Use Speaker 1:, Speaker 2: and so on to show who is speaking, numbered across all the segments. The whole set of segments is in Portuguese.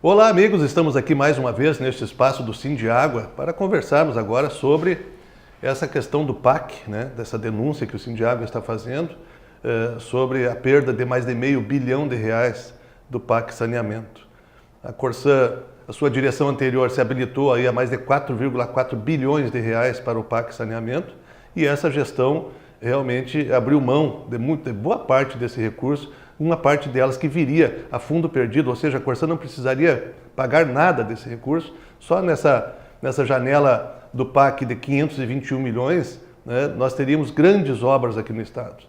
Speaker 1: Olá amigos, estamos aqui mais uma vez neste espaço do Sindiágua para conversarmos agora sobre essa questão do PAC, dessa denúncia que o Sindiágua está fazendo sobre a perda de mais de R$500 bilhão do PAC Saneamento. A Corsã, a sua direção anterior se habilitou aí a mais de R$4,4 bilhões para o PAC Saneamento e essa gestão realmente abriu mão de boa parte desse recurso, uma parte delas que viria a fundo perdido, ou seja, a Corsã não precisaria pagar nada desse recurso, só nessa janela do PAC de 521 milhões, nós teríamos grandes obras aqui no estado.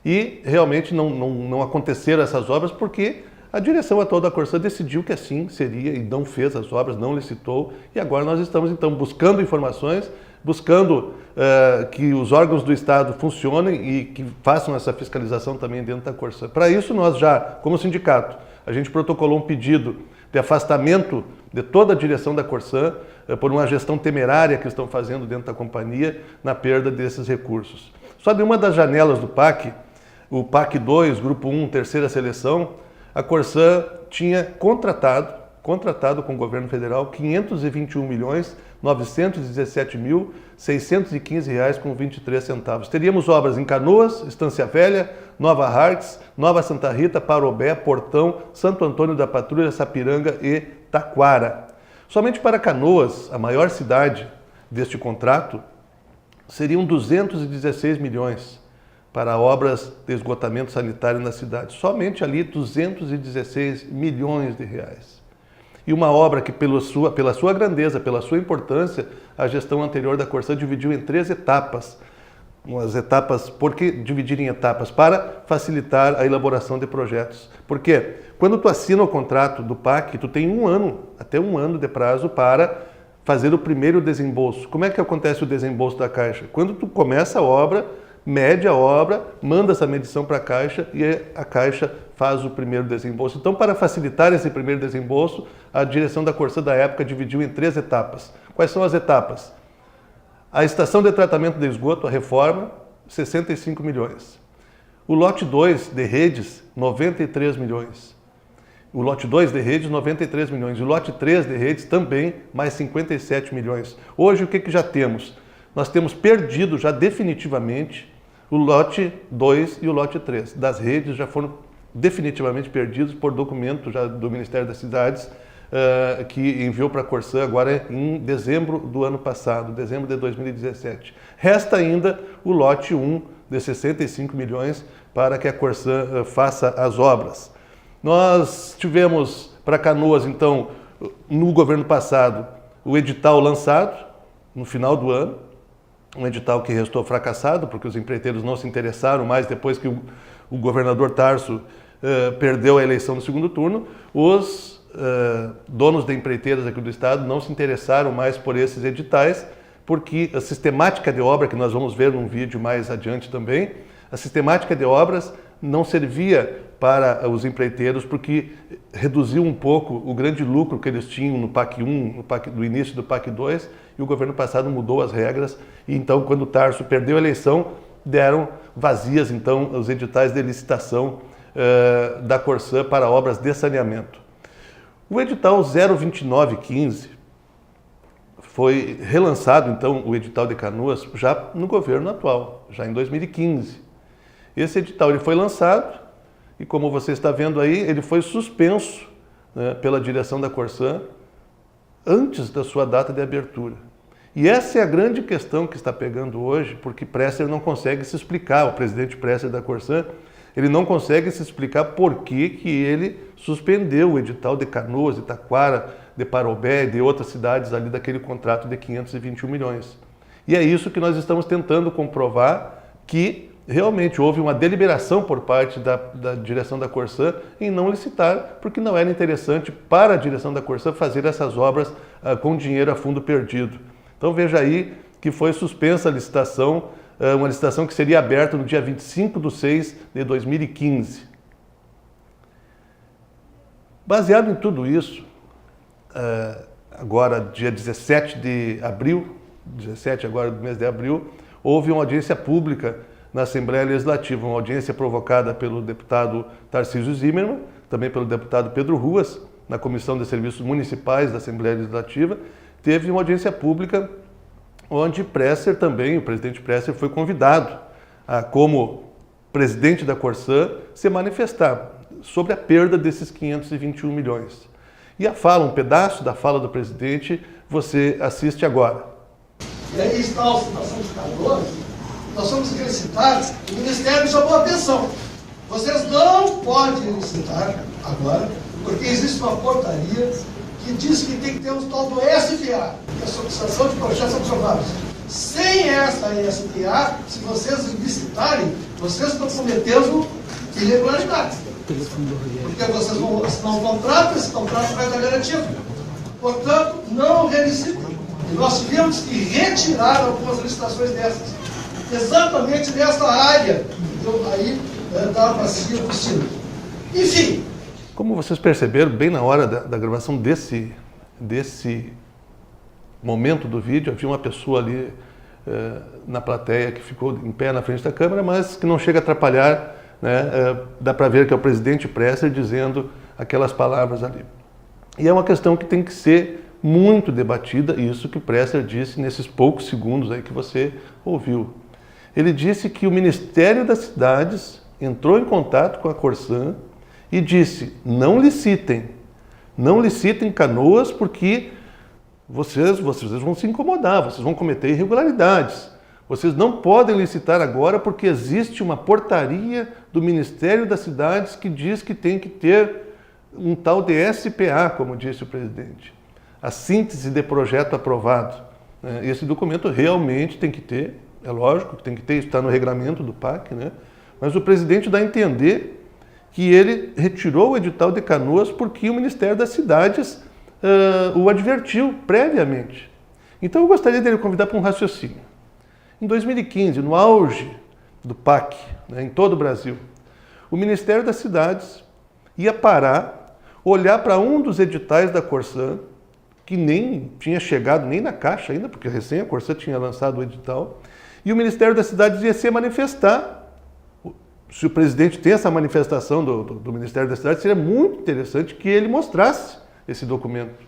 Speaker 1: E realmente não aconteceram essas obras porque a direção atual da Corsã decidiu que assim seria e não fez as obras, não licitou, e agora nós estamos então buscando informações, buscando que os órgãos do Estado funcionem e que façam essa fiscalização também dentro da Corsã. Para isso nós já, como sindicato, a gente protocolou um pedido de afastamento de toda a direção da Corsã por uma gestão temerária que estão fazendo dentro da companhia na perda desses recursos. Só de uma das janelas do PAC, o PAC 2, Grupo 1, terceira seleção, a Corsã tinha contratado com o governo federal R$521.917.615,23. Teríamos obras em Canoas, Estância Velha, Nova Hartz, Nova Santa Rita, Parobé, Portão, Santo Antônio da Patrulha, Sapiranga e Taquara. Somente para Canoas, a maior cidade deste contrato, seriam 216 milhões para obras de esgotamento sanitário na cidade. Somente ali 216 milhões de reais. E uma obra que pela sua grandeza, pela sua importância, a gestão anterior da Corsã dividiu em 3 etapas. Por que dividir em etapas? Para facilitar a elaboração de projetos. Porque quando tu assina o contrato do PAC, tu tem até um ano de prazo para fazer o primeiro desembolso. Como é que acontece o desembolso da Caixa? Quando tu começa a obra, mede a obra, manda essa medição para a Caixa e a Caixa faz o primeiro desembolso. Então, para facilitar esse primeiro desembolso, a direção da Corsã da época dividiu em 3 etapas. Quais são as etapas? A estação de tratamento de esgoto, a reforma, 65 milhões. O lote 2 de redes, 93 milhões. O lote 2 de redes, 93 milhões. E o lote 3 de redes também, mais 57 milhões. Hoje, o que já temos? Nós temos perdido já definitivamente o lote 2 e o lote 3. Das redes já foram definitivamente perdidos por documento já do Ministério das Cidades, que enviou para a Corsã agora em dezembro do ano passado, dezembro de 2017. Resta ainda o lote 1 de 65 milhões para que a Corsã faça as obras. Nós tivemos para Canoas, então, no governo passado, o edital lançado no final do ano, um edital que restou fracassado, porque os empreiteiros não se interessaram mais depois que o governador Tarso perdeu a eleição no segundo turno. Os donos de empreiteiras aqui do estado não se interessaram mais por esses editais, porque a sistemática de obra, que nós vamos ver num vídeo mais adiante também, a sistemática de obras não servia para os empreiteiros, porque reduziu um pouco o grande lucro que eles tinham no PAC 1, no início do PAC 2, e o governo passado mudou as regras, e então, quando o Tarso perdeu a eleição, deram vazias, então, os editais de licitação da Corsã para obras de saneamento. O edital 02915 foi relançado, então, o edital de Canoas, já no governo atual, já em 2015. Esse edital ele foi lançado e, como você está vendo aí, ele foi suspenso pela direção da Corsã antes da sua data de abertura. E essa é a grande questão que está pegando hoje, porque Presser não consegue se explicar, o presidente Presser da Corsã, ele não consegue se explicar por que ele suspendeu o edital de Canoas, de Taquara, de Parobé e de outras cidades ali daquele contrato de 521 milhões. E é isso que nós estamos tentando comprovar, que realmente houve uma deliberação por parte da direção da Corsã em não licitar, porque não era interessante para a direção da Corsã fazer essas obras com dinheiro a fundo perdido. Então veja aí que foi suspensa a licitação, uma licitação que seria aberta no dia 25/6/2015. Baseado em tudo isso, agora dia 17 de abril 17 agora do mês de abril, houve uma audiência pública na Assembleia Legislativa, uma audiência provocada pelo deputado Tarcísio Zimmermann, também pelo deputado Pedro Ruas, na Comissão de Serviços Municipais da Assembleia Legislativa. Teve uma audiência pública onde Presser também, o presidente Presser, foi convidado a, como presidente da Corsã, se manifestar sobre a perda desses 521 milhões. E a fala, um pedaço da fala do presidente, você assiste agora.
Speaker 2: E aí está a situação de Canoas, nós vamos licitar, o Ministério chamou a atenção. Vocês não podem licitar agora, porque existe uma portaria que diz que tem que ter um tal do SPA, que é a solicitação de projetos aprovados. Sem essa SPA, se vocês licitarem, vocês estão cometendo irregularidades. Porque vocês vão assinar um contrato, esse contrato vai dar garantia. Portanto, não relicitem. E nós tivemos que retirar algumas licitações dessas. Exatamente nessa área. Então, aí dá vazio possível. Enfim.
Speaker 1: Como vocês perceberam, bem na hora da gravação desse momento do vídeo, havia uma pessoa ali na plateia que ficou em pé na frente da câmera, mas que não chega a atrapalhar, né? Dá para ver que é o presidente Presser dizendo aquelas palavras ali. E é uma questão que tem que ser muito debatida, isso que o Presser disse nesses poucos segundos aí que você ouviu. Ele disse que o Ministério das Cidades entrou em contato com a Corsã e disse, não licitem Canoas porque vocês vão se incomodar, vocês vão cometer irregularidades. Vocês não podem licitar agora porque existe uma portaria do Ministério das Cidades que diz que tem que ter um tal de SPA, como disse o presidente. A síntese de projeto aprovado. Esse documento realmente tem que ter, é lógico que tem que ter, está no regramento do PAC, né? Mas o presidente dá a entender que ele retirou o edital de Canoas porque o Ministério das Cidades o advertiu previamente. Então eu gostaria dele convidar para um raciocínio. Em 2015, no auge do PAC, né, em todo o Brasil, o Ministério das Cidades ia parar, olhar para um dos editais da Corsã, que nem tinha chegado nem na Caixa ainda, porque recém a Corsã tinha lançado o edital, e o Ministério das Cidades ia se manifestar. Se o presidente tem essa manifestação do Ministério das Cidades, seria muito interessante que ele mostrasse esse documento,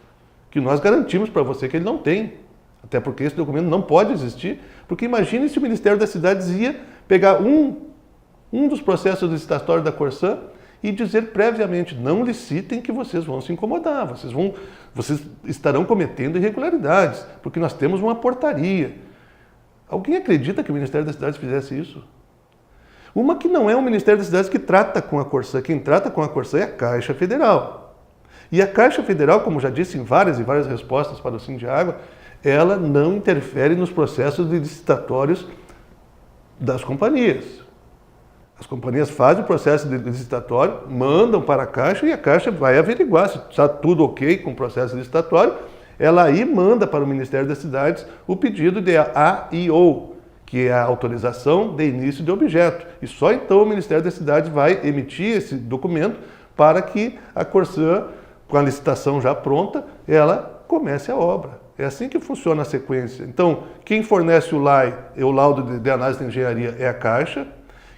Speaker 1: que nós garantimos para você que ele não tem. Até porque esse documento não pode existir, porque imagine se o Ministério das Cidades ia pegar um dos processos licitatórios da Corsã e dizer previamente, não licitem que vocês vão se incomodar, vocês estarão cometendo irregularidades, porque nós temos uma portaria. Alguém acredita que o Ministério das Cidades fizesse isso? Uma que não é o Ministério das Cidades que trata com a Corsã, quem trata com a Corsã é a Caixa Federal. E a Caixa Federal, como já disse em várias e várias respostas para o Sindiágua, ela não interfere nos processos licitatórios das companhias. As companhias fazem o processo licitatório, mandam para a Caixa e a Caixa vai averiguar se está tudo ok com o processo licitatório. Ela aí manda para o Ministério das Cidades o pedido de AIO, que é a autorização de início de objeto. E só então o Ministério das Cidades vai emitir esse documento para que a Corsã, com a licitação já pronta, ela comece a obra. É assim que funciona a sequência. Então, quem fornece o LAI, o laudo de análise de engenharia, é a Caixa.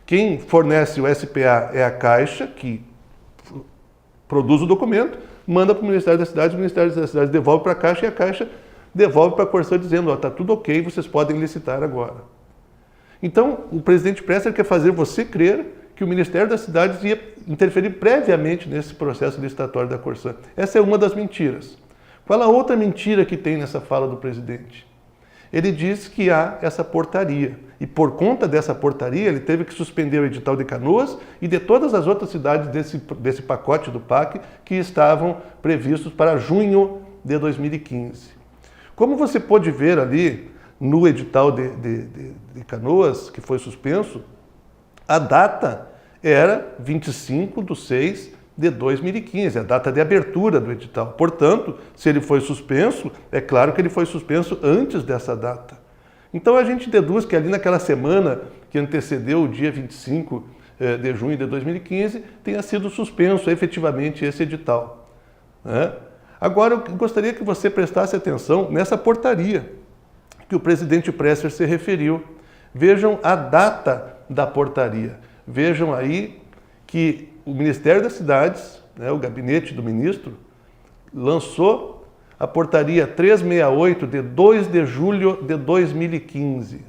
Speaker 1: Quem fornece o SPA é a Caixa, que produz o documento, manda para o Ministério das Cidades, o Ministério das Cidades devolve para a Caixa e a Caixa devolve para a Corsã dizendo, está tudo ok, vocês podem licitar agora. Então, o presidente Presser quer fazer você crer que o Ministério das Cidades ia interferir previamente nesse processo licitatório da Corsã. Essa é uma das mentiras. Qual a outra mentira que tem nessa fala do presidente? Ele diz que há essa portaria. E por conta dessa portaria, ele teve que suspender o edital de Canoas e de todas as outras cidades desse pacote do PAC que estavam previstos para junho de 2015. Como você pôde ver ali no edital de Canoas, que foi suspenso, a data era 25/6 de 2015, a data de abertura do edital. Portanto, se ele foi suspenso, é claro que ele foi suspenso antes dessa data. Então a gente deduz que ali naquela semana que antecedeu o dia 25 de junho de 2015, tenha sido suspenso efetivamente esse edital, né? Agora eu gostaria que você prestasse atenção nessa portaria, que o presidente Presser se referiu. Vejam a data da portaria. Vejam aí que o Ministério das Cidades, né, o gabinete do ministro, lançou a portaria 368 de 2 de julho de 2015.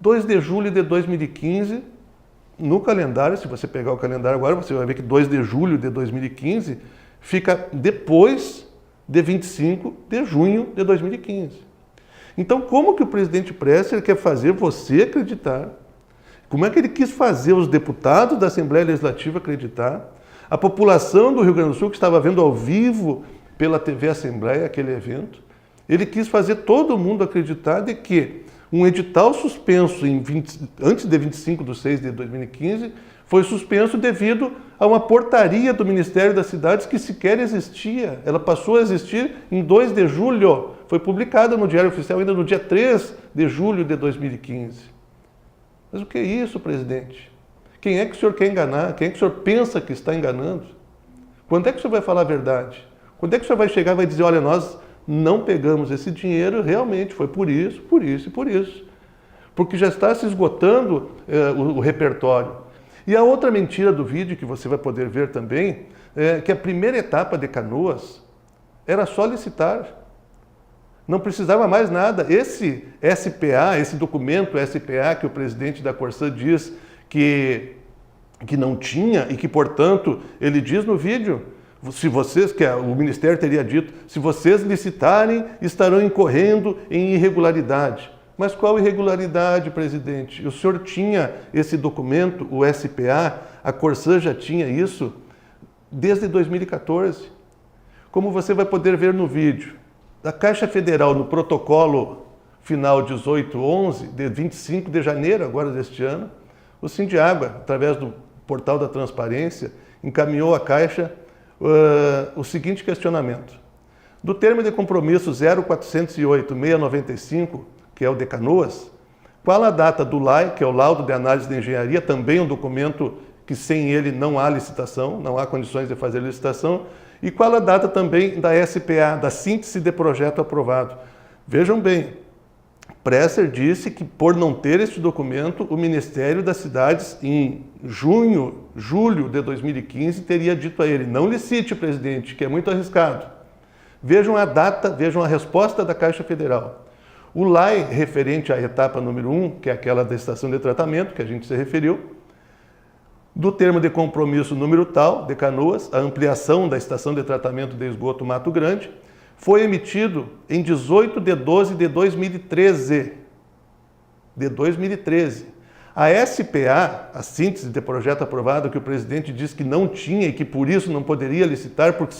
Speaker 1: 2 de julho de 2015, no calendário, se você pegar o calendário agora, você vai ver que 2 de julho de 2015 fica depois de 25 de junho de 2015. Então, como que o presidente Presser quer fazer você acreditar? Como é que ele quis fazer os deputados da Assembleia Legislativa acreditar? A população do Rio Grande do Sul, que estava vendo ao vivo pela TV Assembleia aquele evento, ele quis fazer todo mundo acreditar de que um edital suspenso antes de 25 de 6 de 2015 foi suspenso devido a uma portaria do Ministério das Cidades que sequer existia. Ela passou a existir em 2 de julho. Foi publicada no Diário Oficial ainda no dia 3 de julho de 2015. Mas o que é isso, presidente? Quem é que o senhor quer enganar? Quem é que o senhor pensa que está enganando? Quando é que o senhor vai falar a verdade? Quando é que o senhor vai chegar e vai dizer, olha, nós não pegamos esse dinheiro, realmente foi por isso, por isso e por isso. Porque já está se esgotando o repertório. E a outra mentira do vídeo, que você vai poder ver também, é que a primeira etapa de Canoas era só licitar. Não precisava mais nada. Esse SPA, esse documento SPA que o presidente da Corsã diz que não tinha e que, portanto, ele diz no vídeo, se vocês, que o Ministério teria dito, se vocês licitarem, estarão incorrendo em irregularidade. Mas qual irregularidade, presidente? O senhor tinha esse documento, o SPA, a Corsã já tinha isso desde 2014. Como você vai poder ver no vídeo, da Caixa Federal, no protocolo final 1811, de 25 de janeiro agora deste ano, o Sindiágua, através do portal da transparência, encaminhou à Caixa o seguinte questionamento. Do termo de compromisso 0408-695, que é o de Canoas, qual a data do LAI, que é o Laudo de Análise de Engenharia, também um documento que sem ele não há licitação, não há condições de fazer licitação, e qual a data também da SPA, da síntese de projeto aprovado. Vejam bem, Presser disse que por não ter este documento, o Ministério das Cidades, em julho de 2015, teria dito a ele, não licite, presidente, que é muito arriscado. Vejam a data, vejam a resposta da Caixa Federal. O LAI, referente à etapa número 1, que é aquela da estação de tratamento, que a gente se referiu, do termo de compromisso número tal, de Canoas, a ampliação da estação de tratamento de esgoto Mato Grande, foi emitido em 18 de 12 de 2013. De 2013. A SPA, a síntese de projeto aprovado, que o presidente disse que não tinha e que por isso não poderia licitar, porque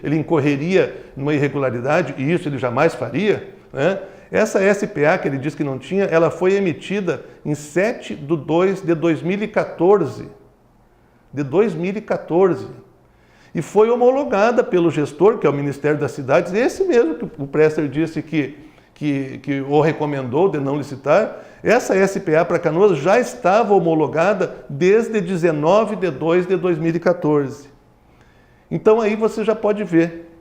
Speaker 1: ele incorreria numa irregularidade, e isso ele jamais faria, né? Essa SPA que ele disse que não tinha, ela foi emitida em 7 de 2 de 2014. De 2014. E foi homologada pelo gestor, que é o Ministério das Cidades, esse mesmo que o Presser disse que o recomendou de não licitar. Essa SPA para Canoas já estava homologada desde 19 de 2 de 2014. Então aí você já pode ver,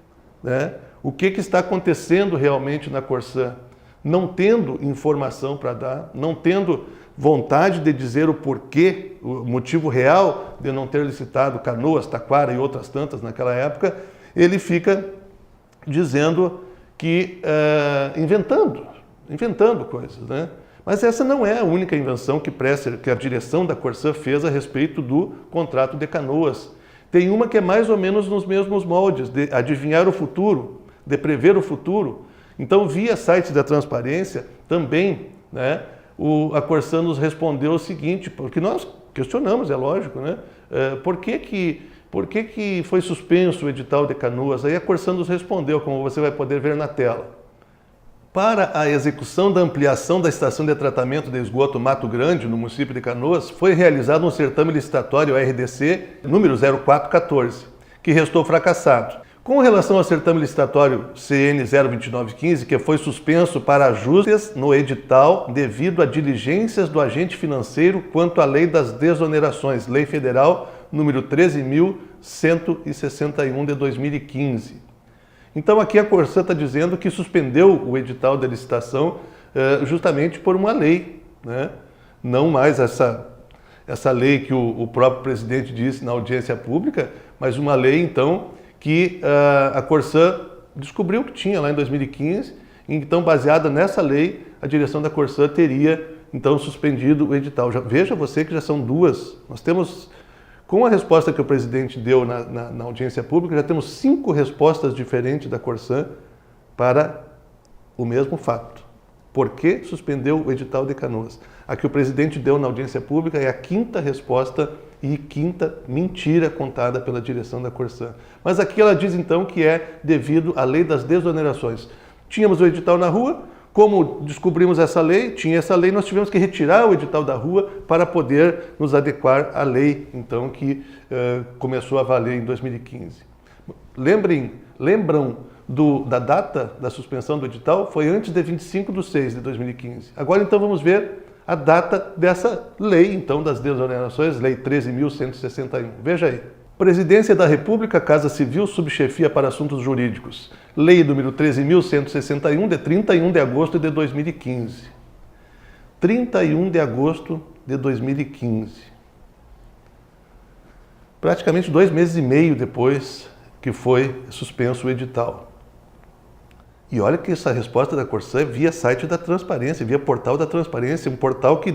Speaker 1: né, o que está acontecendo realmente na Corsã. Não tendo informação para dar, não tendo vontade de dizer o porquê, o motivo real de não ter licitado Canoas, Taquara e outras tantas naquela época, ele fica dizendo que, inventando coisas, né? Mas essa não é a única invenção que a direção da Corsã fez a respeito do contrato de Canoas. Tem uma que é mais ou menos nos mesmos moldes, de adivinhar o futuro, de prever o futuro. Então, via sites da transparência, também, né, a Corsã nos respondeu o seguinte, porque nós questionamos, é lógico, né? Por que foi suspenso o edital de Canoas? Aí a Corsã nos respondeu, como você vai poder ver na tela. Para a execução da ampliação da estação de tratamento de esgoto Mato Grande, no município de Canoas, foi realizado um certame licitatório RDC número 0414, que restou fracassado. Com relação ao certame licitatório CN 02915, que foi suspenso para ajustes no edital devido a diligências do agente financeiro quanto à Lei das Desonerações, Lei Federal número 13.161 de 2015. Então aqui a Corsã está dizendo que suspendeu o edital da licitação justamente por uma lei, né? Não mais essa lei que o próprio presidente disse na audiência pública, mas uma lei então que a Corsã descobriu que tinha lá em 2015, e então baseada nessa lei a direção da Corsã teria então suspendido o edital. Veja você que já são duas, nós temos, com a resposta que o presidente deu na audiência pública, já temos 5 respostas diferentes da Corsã para o mesmo fato. Por que suspendeu o edital de Canoas? A que o presidente deu na audiência pública é a 5ª resposta e 5ª mentira contada pela direção da Corsã. Mas aqui ela diz então que é devido à lei das desonerações. Tínhamos o edital na rua, como descobrimos essa lei, tinha essa lei, nós tivemos que retirar o edital da rua para poder nos adequar à lei, então, que começou a valer em 2015. Lembram da data da suspensão do edital? Foi antes de 25/6/2015. Agora, então, vamos ver a data dessa lei, então, das desonerações, Lei 13.161. Veja aí. Presidência da República, Casa Civil, Subchefia para Assuntos Jurídicos. Lei número 13.161, de 31 de agosto de 2015. 31 de agosto de 2015. Praticamente 2 meses e meio depois que foi suspenso o edital. E olha que essa resposta da Corsã é via site da Transparência, via portal da Transparência, um portal que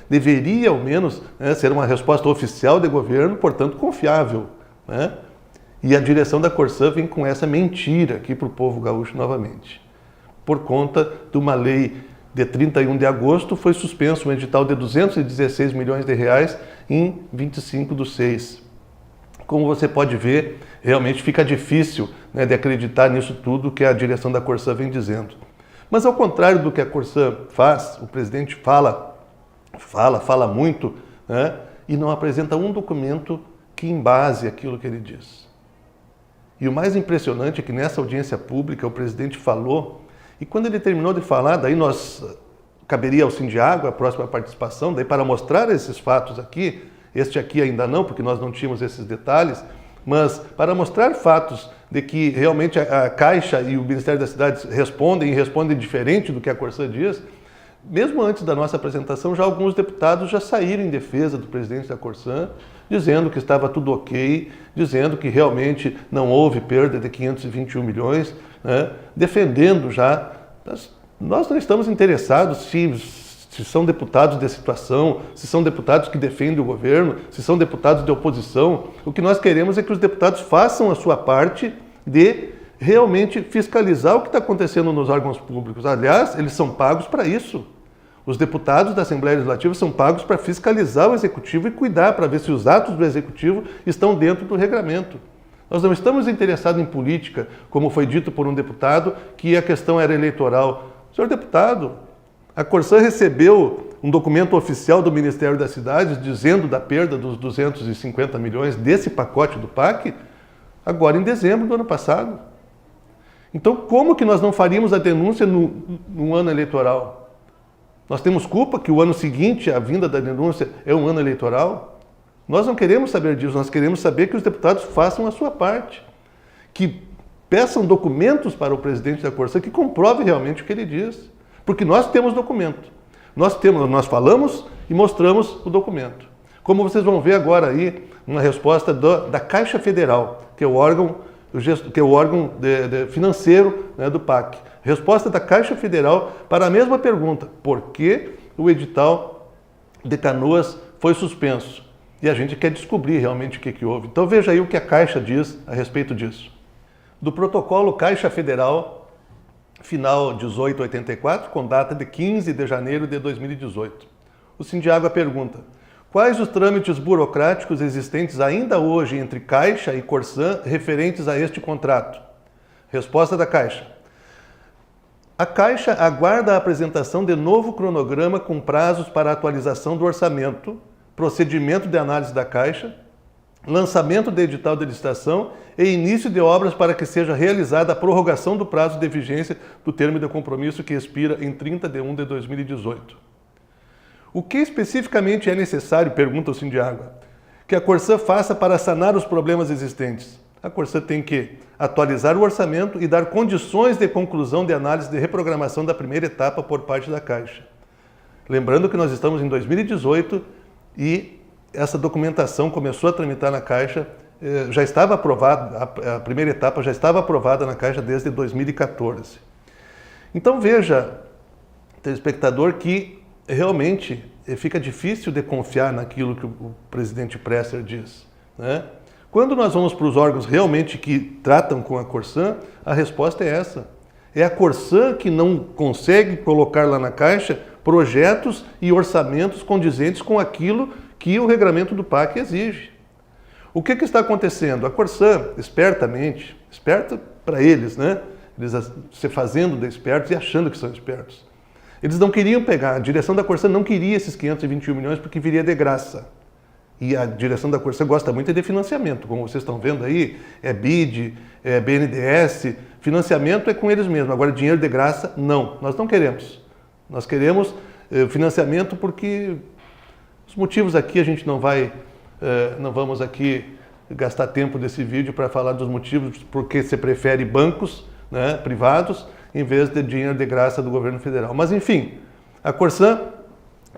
Speaker 1: deveria ao menos, né, ser uma resposta oficial de governo, portanto confiável, né? E a direção da Corsã vem com essa mentira aqui para o povo gaúcho novamente. Por conta de uma lei de 31 de agosto, foi suspenso um edital de 216 milhões de reais em 25/6. Como você pode ver, realmente fica difícil, né, de acreditar nisso tudo que a direção da Corsã vem dizendo. Mas ao contrário do que a Corsã faz, o presidente fala muito, né, e não apresenta um documento que embase aquilo que ele diz. E o mais impressionante é que nessa audiência pública o presidente falou, e quando ele terminou de falar, daí caberia ao Sindiágua a próxima participação, daí para mostrar esses fatos aqui, este aqui ainda não, porque nós não tínhamos esses detalhes, mas para mostrar fatos de que realmente a Caixa e o Ministério das Cidades respondem diferente do que a Corsã diz, mesmo antes da nossa apresentação, já alguns deputados já saíram em defesa do presidente da Corsã, dizendo que estava tudo ok, dizendo que realmente não houve perda de 521 milhões, né, defendendo já. Nós não estamos interessados se são deputados de situação, se são deputados que defendem o governo, se são deputados de oposição. O que nós queremos é que os deputados façam a sua parte de realmente fiscalizar o que está acontecendo nos órgãos públicos. Aliás, eles são pagos para isso. Os deputados da Assembleia Legislativa são pagos para fiscalizar o Executivo e cuidar, para ver se os atos do Executivo estão dentro do regramento. Nós não estamos interessados em política, como foi dito por um deputado, que a questão era eleitoral. Senhor deputado, a Corsã recebeu um documento oficial do Ministério das Cidades dizendo da perda dos 250 milhões desse pacote do PAC, agora em dezembro do ano passado. Então, como que nós não faríamos a denúncia no ano eleitoral? Nós temos culpa que o ano seguinte, a vinda da denúncia, é um ano eleitoral? Nós não queremos saber disso, nós queremos saber que os deputados façam a sua parte, que peçam documentos para o presidente da Corsã que comprove realmente o que ele diz. Porque nós temos documento. Nós falamos e mostramos o documento. Como vocês vão ver agora aí, uma resposta da Caixa Federal, que é o órgão financeiro, né, do PAC. Resposta da Caixa Federal para a mesma pergunta: por que o edital de Canoas foi suspenso? E a gente quer descobrir realmente o que houve. Então veja aí o que a Caixa diz a respeito disso. Do protocolo Caixa Federal, final 1884, com data de 15 de janeiro de 2018. O Sindiágua pergunta: quais os trâmites burocráticos existentes ainda hoje entre Caixa e Corsã referentes a este contrato? Resposta da Caixa: a Caixa aguarda a apresentação de novo cronograma com prazos para atualização do orçamento, procedimento de análise da Caixa, lançamento de edital de licitação e início de obras para que seja realizada a prorrogação do prazo de vigência do termo de compromisso que expira em 30 de 1 de 2018. O que especificamente é necessário, pergunta o Sindiágua, que a Corsã faça para sanar os problemas existentes? A Corsã tem que atualizar o orçamento e dar condições de conclusão de análise de reprogramação da primeira etapa por parte da Caixa. Lembrando que nós estamos em 2018 e essa documentação começou a tramitar na Caixa, já estava aprovada, a primeira etapa já estava aprovada na Caixa desde 2014. Então veja, telespectador, que realmente fica difícil de confiar naquilo que o presidente Presser diz, né? Quando nós vamos para os órgãos realmente que tratam com a Corsã, a resposta é essa. É a Corsã que não consegue colocar lá na Caixa projetos e orçamentos condizentes com aquilo que o regramento do PAC exige. O que está acontecendo? A Corsã, espertamente, esperta para eles, né? Eles se fazendo de espertos e achando que são espertos. Eles não queriam pegar, a direção da Corsã não queria esses 521 milhões porque viria de graça. E a direção da Corsã gosta muito de financiamento, como vocês estão vendo aí, é BID, é BNDES, financiamento é com eles mesmos, agora dinheiro de graça, não, nós não queremos. Nós queremos financiamento porque os motivos aqui a gente não vamos aqui gastar tempo desse vídeo para falar dos motivos porque se prefere bancos, né, privados em vez de dinheiro de graça do governo federal. Mas enfim, a Corsã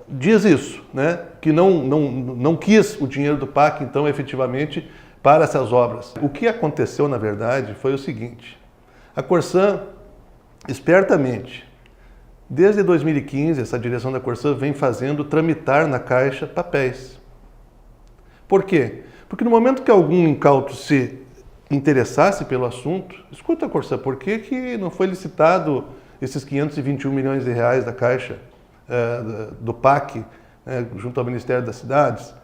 Speaker 1: diz isso, né, que não quis o dinheiro do PAC, então, efetivamente, para essas obras. O que aconteceu, na verdade, foi o seguinte. A Corsã, espertamente, desde 2015, essa direção da Corsã vem tramitar na Caixa papéis. Por quê? Porque no momento que algum incauto se interessasse pelo assunto, escuta, Corsã, por que não foi licitado esses 521 milhões de reais da Caixa, do PAC, junto ao Ministério das Cidades?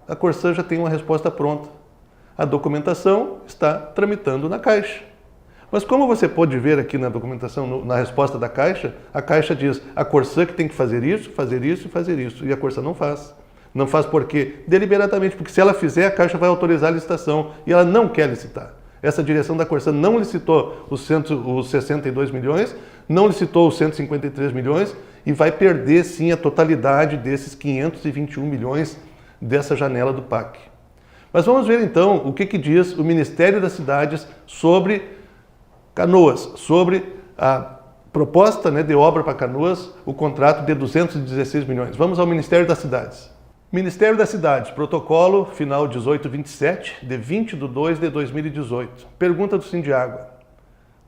Speaker 1: A Corsã já tem uma resposta pronta. A documentação está tramitando na Caixa. Mas como você pode ver aqui na documentação, na resposta da Caixa, a Caixa diz a Corsã que tem que fazer isso, fazer isso e fazer isso. E a Corsã não faz. Não faz por quê? Deliberadamente, porque se ela fizer, a Caixa vai autorizar a licitação e ela não quer licitar. Essa direção da Corsã não licitou os 62 milhões, não licitou os 153 milhões e vai perder, sim, a totalidade desses 521 milhões dessa janela do PAC. Mas vamos ver, então, o que diz o Ministério das Cidades sobre Canoas, sobre a proposta, né, de obra para Canoas, o contrato de 216 milhões. Vamos ao Ministério das Cidades. Ministério das Cidades, protocolo final 1827, de 20/2 de 2018. Pergunta do Sindiágua.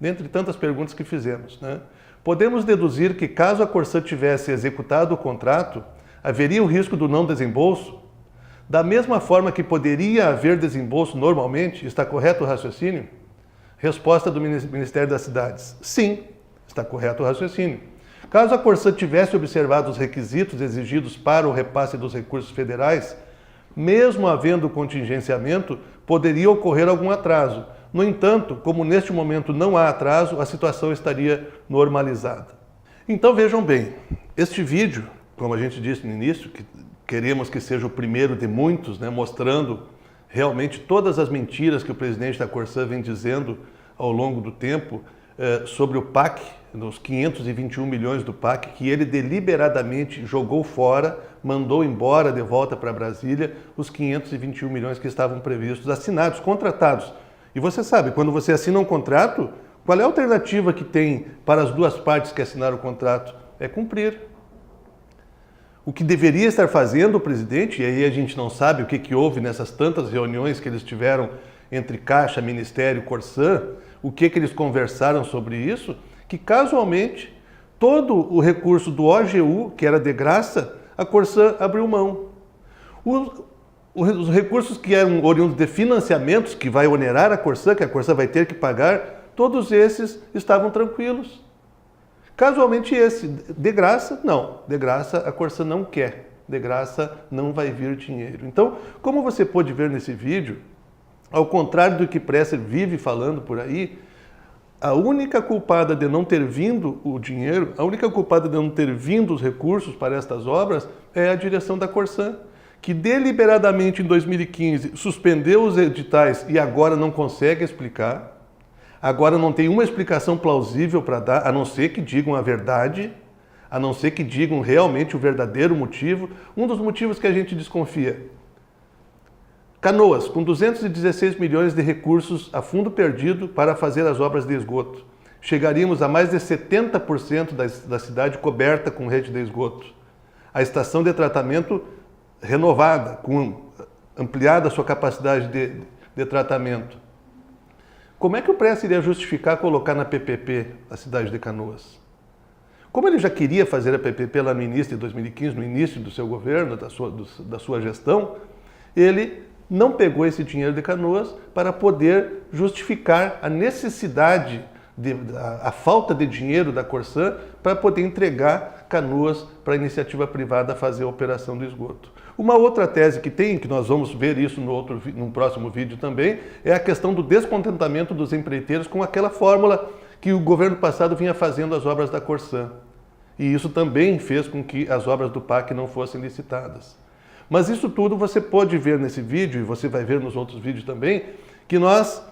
Speaker 1: Dentre tantas perguntas que fizemos, né? Podemos deduzir que caso a Corsã tivesse executado o contrato, haveria o risco do não desembolso? Da mesma forma que poderia haver desembolso normalmente, está correto o raciocínio? Resposta do Ministério das Cidades. Sim, está correto o raciocínio. Caso a Corsã tivesse observado os requisitos exigidos para o repasse dos recursos federais, mesmo havendo contingenciamento, poderia ocorrer algum atraso. No entanto, como neste momento não há atraso, a situação estaria normalizada. Então vejam bem, este vídeo, como a gente disse no início, que queremos que seja o primeiro de muitos, né, mostrando realmente todas as mentiras que o presidente da Corsã vem dizendo ao longo do tempo sobre o PAC, nos 521 milhões do PAC, que ele deliberadamente jogou fora, mandou embora de volta para Brasília os 521 milhões que estavam previstos, assinados, contratados. E você sabe, quando você assina um contrato, qual é a alternativa que tem para as duas partes que assinaram o contrato? É cumprir. O que deveria estar fazendo o presidente, e aí a gente não sabe o que houve nessas tantas reuniões que eles tiveram entre Caixa, Ministério, Corsã, o que eles conversaram sobre isso, que casualmente todo o recurso do OGU, que era de graça, a Corsã abriu mão. Os recursos que eram oriundos de financiamentos, que vai onerar a Corsã, que a Corsã vai ter que pagar, todos esses estavam tranquilos. Casualmente esse, de graça, não. De graça a Corsã não quer. De graça não vai vir dinheiro. Então, como você pôde ver nesse vídeo, ao contrário do que Presser vive falando por aí, a única culpada de não ter vindo o dinheiro, a única culpada de não ter vindo os recursos para estas obras é a direção da Corsã, que deliberadamente em 2015 suspendeu os editais e agora não consegue explicar, agora não tem uma explicação plausível para dar, a não ser que digam a verdade, a não ser que digam realmente o verdadeiro motivo, um dos motivos que a gente desconfia. Canoas, com 216 milhões de recursos a fundo perdido para fazer as obras de esgoto. Chegaríamos a mais de 70% da cidade coberta com rede de esgoto. A estação de tratamento renovada, com ampliada sua capacidade de tratamento. Como é que o Presser iria justificar colocar na PPP a cidade de Canoas? Como ele já queria fazer a PPP lá no início de 2015, no início do seu governo, da sua gestão, ele não pegou esse dinheiro de Canoas para poder justificar a necessidade, a falta de dinheiro da Corsã para poder entregar Canoas para a iniciativa privada fazer a operação do esgoto. Uma outra tese que tem, que nós vamos ver isso no próximo vídeo também, é a questão do descontentamento dos empreiteiros com aquela fórmula que o governo passado vinha fazendo as obras da Corsã. E isso também fez com que as obras do PAC não fossem licitadas. Mas isso tudo você pode ver nesse vídeo, e você vai ver nos outros vídeos também, que nós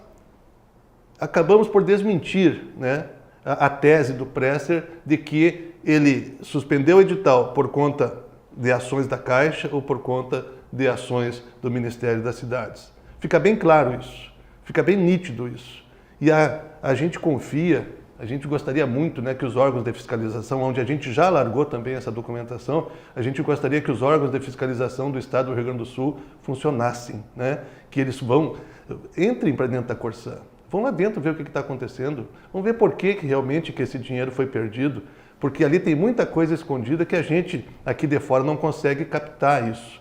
Speaker 1: acabamos por desmentir, né, a tese do Presser de que ele suspendeu o edital por conta de ações da Caixa ou por conta de ações do Ministério das Cidades. Fica bem claro isso, fica bem nítido isso. E a gente confia, a gente gostaria muito, né, que os órgãos de fiscalização, onde a gente já largou também essa documentação, a gente gostaria que os órgãos de fiscalização do Estado do Rio Grande do Sul funcionassem, né, que eles entrem para dentro da Corsã, vão lá dentro ver o que está acontecendo, vão ver por que realmente que esse dinheiro foi perdido, porque ali tem muita coisa escondida que a gente aqui de fora não consegue captar isso.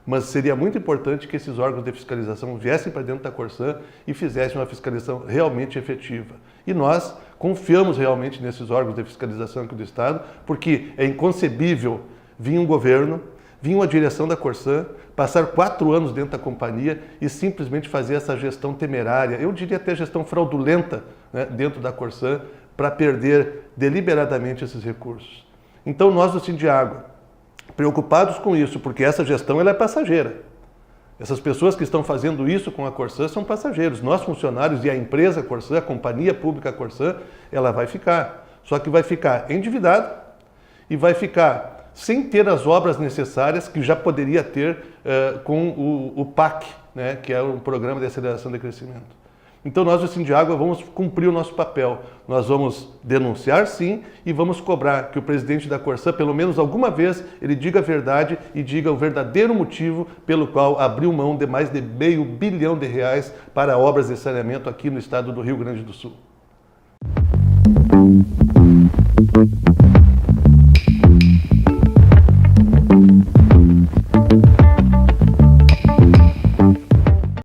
Speaker 1: Mas seria muito importante que esses órgãos de fiscalização viessem para dentro da Corsã e fizessem uma fiscalização realmente efetiva. E nós confiamos realmente nesses órgãos de fiscalização aqui do Estado, porque é inconcebível vir um governo, vir uma direção da Corsã, passar 4 anos dentro da companhia e simplesmente fazer essa gestão temerária, eu diria até gestão fraudulenta, né, dentro da Corsã, para perder deliberadamente esses recursos. Então nós do Sindiágua, preocupados com isso, porque essa gestão ela é passageira. Essas pessoas que estão fazendo isso com a Corsã são passageiros. Nós funcionários e a empresa Corsã, a companhia pública Corsã, ela vai ficar. Só que vai ficar endividada e vai ficar sem ter as obras necessárias que já poderia ter com o PAC, né, que é o Programa de Aceleração de Crescimento. Então nós do Sindiágua vamos cumprir o nosso papel. Nós vamos denunciar sim e vamos cobrar que o presidente da Corsã, pelo menos alguma vez, ele diga a verdade e diga o verdadeiro motivo pelo qual abriu mão de mais de R$500 bilhão para obras de saneamento aqui no estado do Rio Grande do Sul.